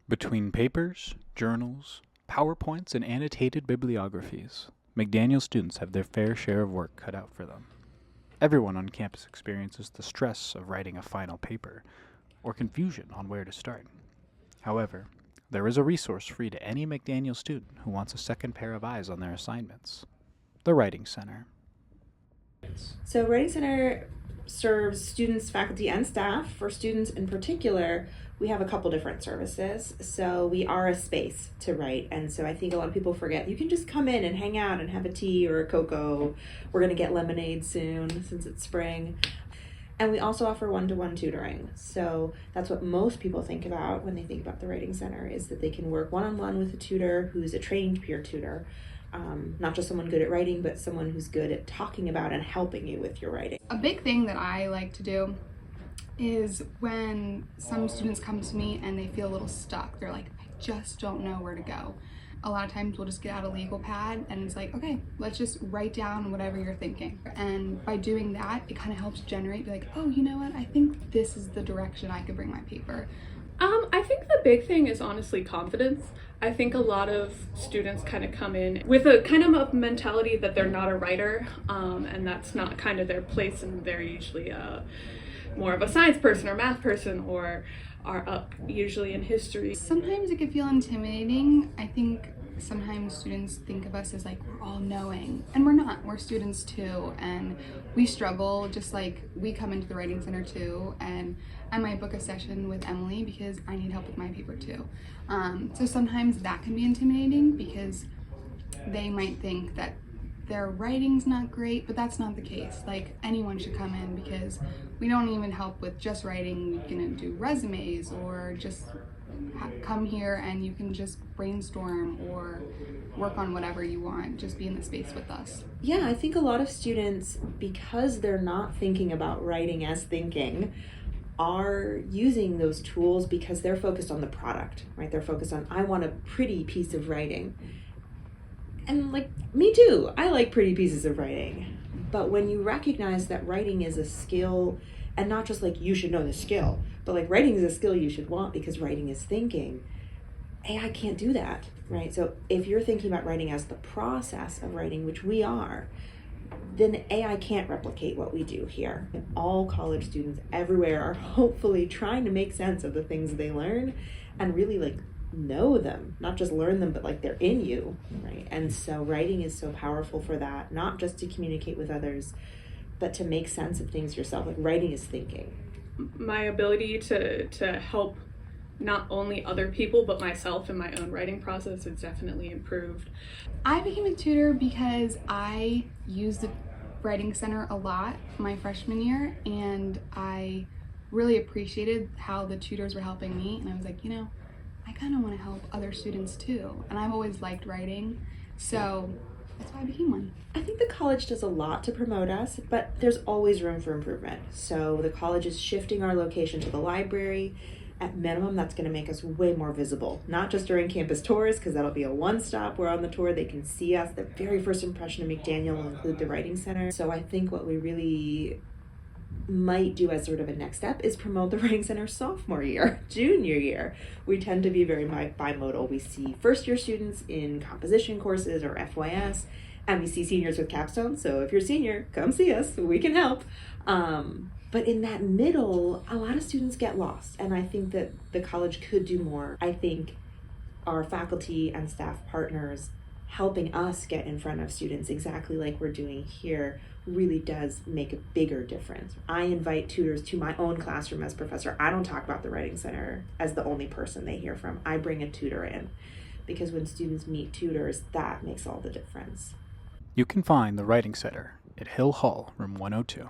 Between papers, journals, PowerPoints, and annotated bibliographies, McDaniel students have their fair share of work cut out for them. Everyone on campus experiences the stress of writing a final paper, or confusion on where to start. However, there is a resource free to any McDaniel student who wants a second pair of eyes on their assignments: the Writing Center. So Writing Center serves students, faculty, and staff. For students in particular, we have a couple different services. So we are a space to write. And so I think a lot of people forget you can just come in and hang out and have a tea or a cocoa. We're going to get lemonade soon since it's spring. And we also offer one-to-one tutoring. So that's what most people think about when they think about the Writing Center, is that they can work one-on-one with a tutor who's a trained peer tutor. Not just someone good at writing, but someone who's good at talking about and helping you with your writing. A big thing that I like to do is when some students come to me and they feel a little stuck, they're like, I just don't know where to go. A lot of times we'll just get out a legal pad and it's like, okay, let's just write down whatever you're thinking. And by doing that, it kind of helps generate, be like, oh, you know what? I think this is the direction I could bring my paper. I think the big thing is honestly confidence. I think a lot of students kind of come in with a kind of a mentality that they're not a writer, and that's not kind of their place, and they're usually more of a science person or math person, or are up usually in history. Sometimes it can feel intimidating. I think sometimes students think of us as like we're all knowing, and we're not. We're students too, and we struggle just like we come into the Writing Center too, and I might book a session with Emily because I need help with my paper too. So sometimes that can be intimidating because they might think that their writing's not great, but that's not the case. Like, anyone should come in because we don't even help with just writing. We can do resumes, or just come here and you can just brainstorm or work on whatever you want. Just be in the space with us. Yeah, I think a lot of students, because they're not thinking about writing as thinking, are using those tools because they're focused on the product, right? They're focused on, I want a pretty piece of writing. And like, me too, I like pretty pieces of writing. But when you recognize that writing is a skill, and not just like you should know the skill, but like writing is a skill you should want because writing is thinking, AI can't do that, right? So if you're thinking about writing as the process of writing, which we are, then AI can't replicate what we do here. And all college students everywhere are hopefully trying to make sense of the things they learn and really like know them, not just learn them, but like they're in you, right? And so writing is so powerful for that, not just to communicate with others, but to make sense of things yourself. Like, writing is thinking. My ability to help not only other people but myself in my own writing process has definitely improved. I became a tutor because I used the Writing Center a lot my freshman year, and I really appreciated how the tutors were helping me, and I was like, you know, I kind of want to help other students too, and I've always liked writing, so that's why I became one. I think the college does a lot to promote us, but there's always room for improvement. So the college is shifting our location to the library. At minimum, that's going to make us way more visible, not just during campus tours, because that'll be a one-stop where on the tour they can see us. The very first impression of McDaniel will include the Writing Center. So I think what we really might do as sort of a next step is promote the Writing Center sophomore year, junior year. We tend to be very bimodal. We see first-year students in composition courses or FYS, and we see seniors with capstone. So if you're a senior, come see us. We can help. But in that middle, a lot of students get lost, and I think that the college could do more. I think our faculty and staff partners helping us get in front of students exactly like we're doing here really does make a bigger difference. I invite tutors to my own classroom as professor. I don't talk about the Writing Center as the only person they hear from. I bring a tutor in, because when students meet tutors, that makes all the difference. You can find the Writing Center at Hill Hall, room 102.